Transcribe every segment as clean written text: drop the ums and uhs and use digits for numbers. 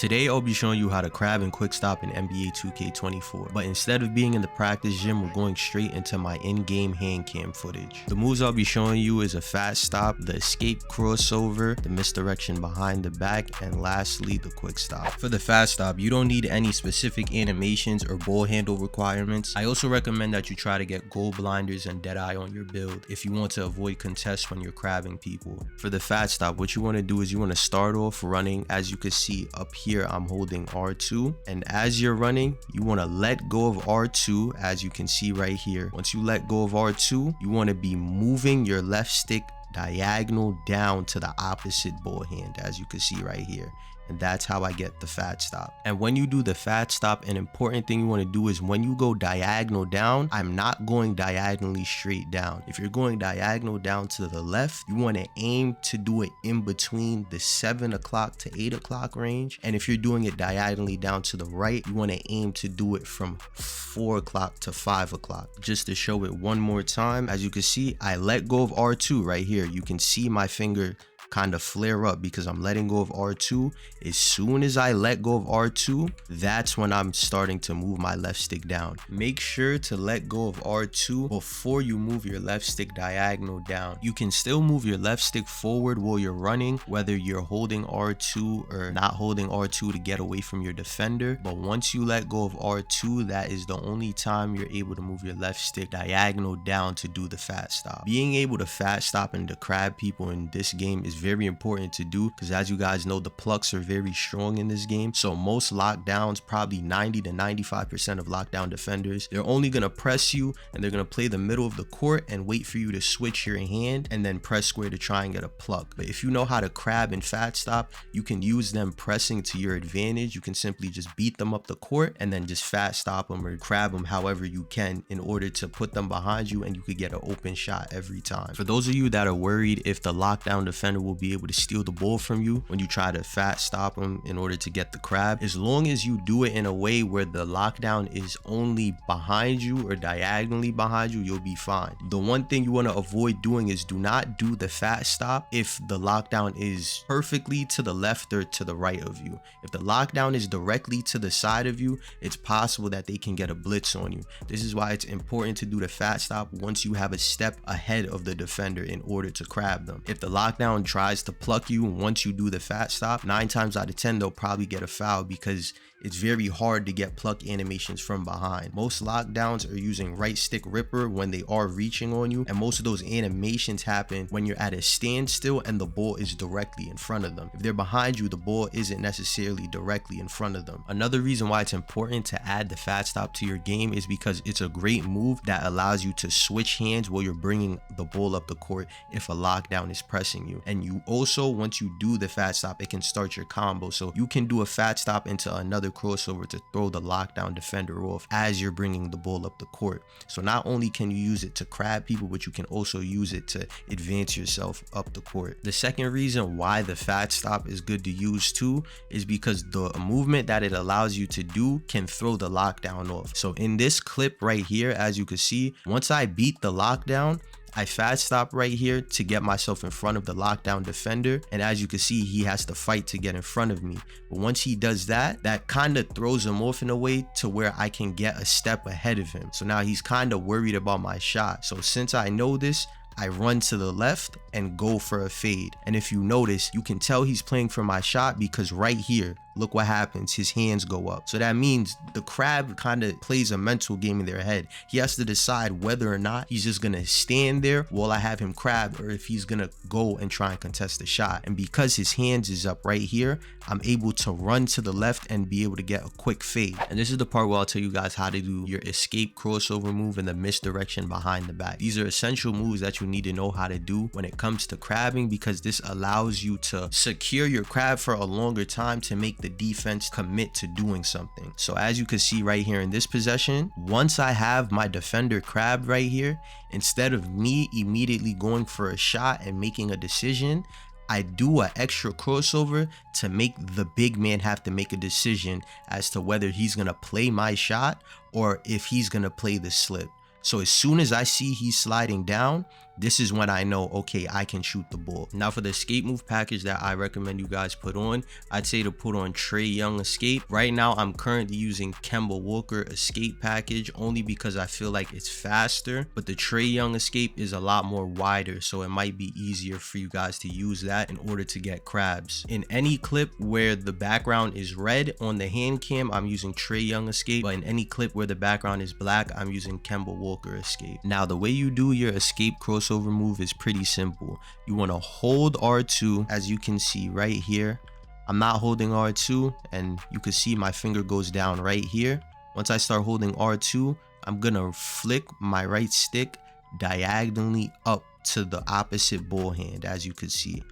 Today I'll be showing you how to crab and quick stop in NBA 2K24, but instead of being in the practice gym, we're going straight into my in-game hand cam footage. The moves I'll be showing you is a fast stop, the escape crossover, the misdirection behind the back, and lastly the quick stop. For the fast stop, you don't need any specific animations or ball handle requirements. I also recommend that you try to get goal blinders and deadeye on your build if you want to avoid contests when you're crabbing people. For the fast stop, what you want to do is you want to start off running. As you can see up here, I'm holding R2, and as you're running, you want to let go of R2, as you can see right here. Once you let go of R2, you want to be moving your left stick diagonal down to the opposite ball hand, as you can see right here. And that's how I get the fat stop. And when you do the fat stop, an important thing you want to do is when you go diagonal down, I'm not going diagonally straight down. If you're going diagonal down to the left, you want to aim to do it in between the 7 o'clock to 8 o'clock range. And if you're doing it diagonally down to the right, you want to aim to do it from 4 o'clock to 5 o'clock. Just to show it one more time, as you can see, I let go of R2 right here. You can see my finger kind of flare up because I'm letting go of R2. As soon as I let go of R2, that's when I'm starting to move my left stick down. Make sure to let go of R2 before you move your left stick diagonal down. You can still move your left stick forward while you're running, whether you're holding R2 or not holding R2 to get away from your defender. But once you let go of R2, that is the only time you're able to move your left stick diagonal down to do the fast stop. Being able to fast stop and to crab people in this game is very important to do, because as you guys know, the plucks are very strong in this game. So most lockdowns, probably 90 to 95% of lockdown defenders, they're only going to press you and they're going to play the middle of the court and wait for you to switch your hand and then press square to try and get a pluck. But if you know how to crab and fat stop, you can use them pressing to your advantage. You can simply just beat them up the court and then just fat stop them or crab them however you can in order to put them behind you, and you could get an open shot every time. For those of you that are worried if the lockdown defender will be able to steal the ball from you when you try to fat stop them in order to get the crab, as long as you do it in a way where the lockdown is only behind you or diagonally behind you, you'll be fine. The one thing you want to avoid doing is do not do the fat stop if the lockdown is perfectly to the left or to the right of you. If the lockdown is directly to the side of you, it's possible that they can get a blitz on you. This is why it's important to do the fat stop once you have a step ahead of the defender in order to crab them. If the lockdown tries to pluck you once you do the fat stop, 9 times out of 10 they'll probably get a foul, because it's very hard to get pluck animations from behind. Most lockdowns are using right stick ripper when they are reaching on you, and most of those animations happen when you're at a standstill and the ball is directly in front of them. If they're behind you, the ball isn't necessarily directly in front of them. Another reason why it's important to add the fat stop to your game is because it's a great move that allows you to switch hands while you're bringing the ball up the court if a lockdown is pressing you. And you also, once you do the fat stop, it can start your combo, so you can do a fat stop into another crossover to throw the lockdown defender off as you're bringing the ball up the court. So not only can you use it to crab people, but you can also use it to advance yourself up the court. The second reason why the fat stop is good to use too is because the movement that it allows you to do can throw the lockdown off. So in this clip right here, as you can see, once I beat the lockdown, I fast stop right here to get myself in front of the lockdown defender, and as you can see, he has to fight to get in front of me. But once he does that, that kind of throws him off in a way to where I can get a step ahead of him. So now he's kind of worried about my shot. So since I know this, I run to the left and go for a fade. And if you notice, you can tell he's playing for my shot because right here, look what happens, his hands go up. So that means the crab kind of plays a mental game in their head. He has to decide whether or not he's just gonna stand there while I have him crab, or if he's gonna go and try and contest the shot. And because his hands is up right here, I'm able to run to the left and be able to get a quick fade. And this is the part where I'll tell you guys how to do your escape crossover move and the misdirection behind the back. These are essential moves that you need to know how to do when it comes to crabbing, because this allows you to secure your crab for a longer time to make the defense commit to doing something. So as you can see right here in this possession, once I have my defender crabbed right here, instead of me immediately going for a shot and making a decision, I do an extra crossover to make the big man have to make a decision as to whether he's gonna play my shot or if he's gonna play the slip. So as soon as I see he's sliding down, this is when I know, okay, I can shoot the ball. Now for the escape move package that I recommend you guys put on, I'd say to put on Trae Young escape. Right now I'm currently using Kemba Walker escape package only because I feel like it's faster, but the Trae Young escape is a lot more wider, so it might be easier for you guys to use that in order to get crabs. In any clip where the background is red on the hand cam, I'm using Trae Young escape, but in any clip where the background is black, I'm using Kemba Walker escape. Now the way you do your escape crossover move is pretty simple. You want to hold R2, as you can see right here. I'm not holding R2, and you can see my finger goes down right here. Once I start holding R2, I'm gonna flick my right stick diagonally up to the opposite ball hand, as you can see.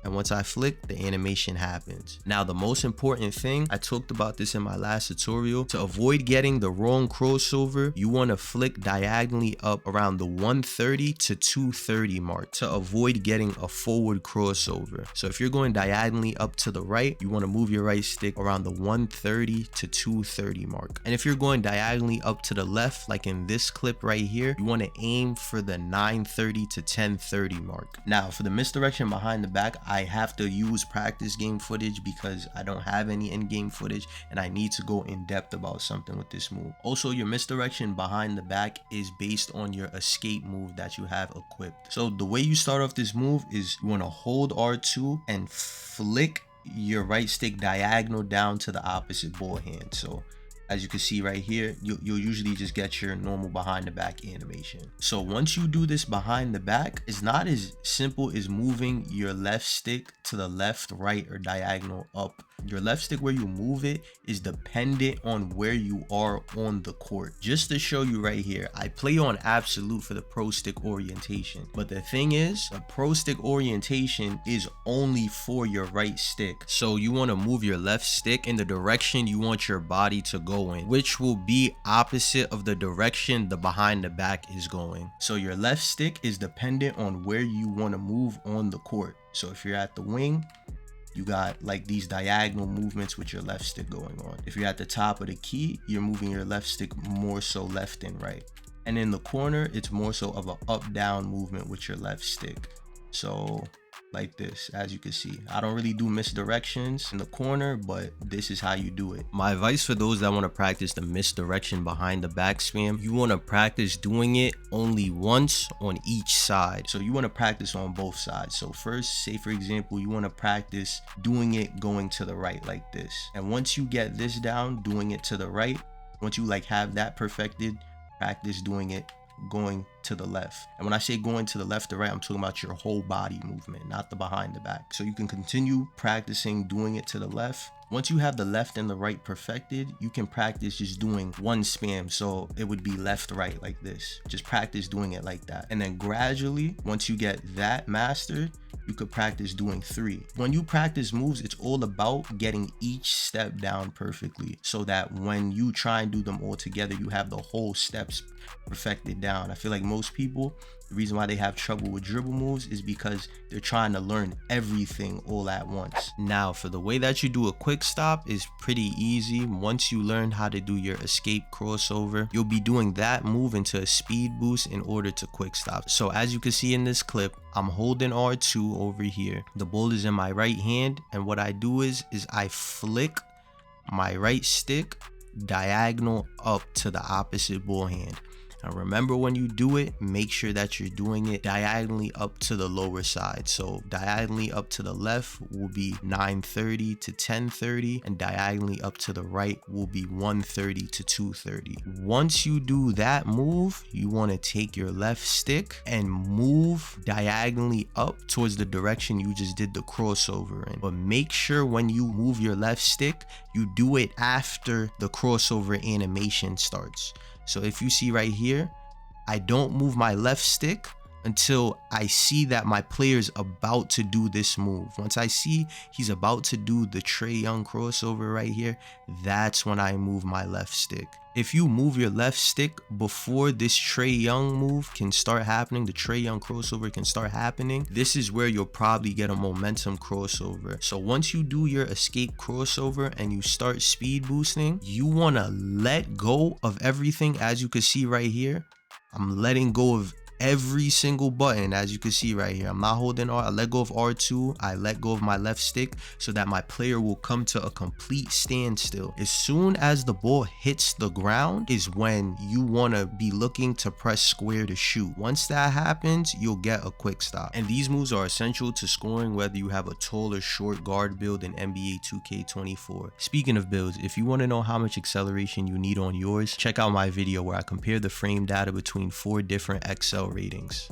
And once I flick, the animation happens. Now, the most important thing, I talked about this in my last tutorial, to avoid getting the wrong crossover, you want to flick diagonally up around the 130 to 230 mark to avoid getting a forward crossover. So if you're going diagonally up to the right, you want to move your right stick around the 130 to 230 mark. And if you're going diagonally up to the left, like in this clip right here, you want to aim for the 930 to 1030 mark. Now, for the misdirection behind the back, I have to use practice game footage because I don't have any in-game footage and I need to go in depth about something with this move. Also, your misdirection behind the back is based on your escape move that you have equipped. So the way you start off this move is you want to hold R2 and flick your right stick diagonal down to the opposite ball hand. So as you can see right here, you'll usually just get your normal behind the back animation. So once you do this behind the back, it's not as simple as moving your left stick to the left, right, or diagonal up. Your left stick, where you move it, is dependent on where you are on the court. Just to show you right here, I play on absolute for the pro stick orientation. But the thing is, the pro stick orientation is only for your right stick. So you want to move your left stick in the direction you want your body to go in, which will be opposite of the direction the behind the back is going. So your left stick is dependent on where you want to move on the court. So if you're at the wing, you got like these diagonal movements with your left stick going on. If you're at the top of the key, you're moving your left stick more so left and right. And in the corner, it's more so of an up-down movement with your left stick. So like this, as you can see, I don't really do misdirections in the corner, but this is how you do it. My advice for those that want to practice the misdirection behind the back spam, you want to practice doing it only once on each side. So you want to practice on both sides. So first, say for example, you want to practice doing it going to the right like this. And once you get this down, doing it to the right, once you like have that perfected, practice doing it going to the left. And when I say going to the left or right, I'm talking about your whole body movement, not the behind the back. So you can continue practicing doing it to the left. Once you have the left and the right perfected, you can practice just doing one spam. So it would be left, right like this. Just practice doing it like that. And then gradually, once you get that mastered, you could practice doing 3. When you practice moves, it's all about getting each step down perfectly so that when you try and do them all together, you have the whole steps perfected down. I feel like most people, the reason why they have trouble with dribble moves is because they're trying to learn everything all at once. Now, for the way that you do a quick stop is pretty easy. Once you learn how to do your escape crossover, you'll be doing that move into a speed boost in order to quick stop. So as you can see in this clip, I'm holding R2 over here. The ball is in my right hand, and what I do is I flick my right stick diagonal up to the opposite ball hand. Now remember, when you do it, make sure that you're doing it diagonally up to the lower side. So diagonally up to the left will be 930 to 1030, and diagonally up to the right will be 130 to 230. Once you do that move, you want to take your left stick and move diagonally up towards the direction you just did the crossover in. But make sure when you move your left stick, you do it after the crossover animation starts. So if you see right here, I don't move my left stick until I see that my player's about to do this move. Once I see he's about to do the Trae Young crossover right here, that's when I move my left stick. If you move your left stick before this Trae Young move can start happening, the Trae Young crossover can start happening, this is where you'll probably get a momentum crossover. So once you do your escape crossover and you start speed boosting, you want to let go of everything. As you can see right here, I'm letting go of every single button. As you can see right here, I'm not holding R. I let go of R2, I let go of my left stick so that my player will come to a complete standstill. As soon as the ball hits the ground is when you want to be looking to press square to shoot. Once that happens, you'll get a quick stop. And these moves are essential to scoring whether you have a tall or short guard build in NBA 2K24. Speaking of builds, if you want to know how much acceleration you need on yours, check out my video where I compare the frame data between 4 different XL ratings.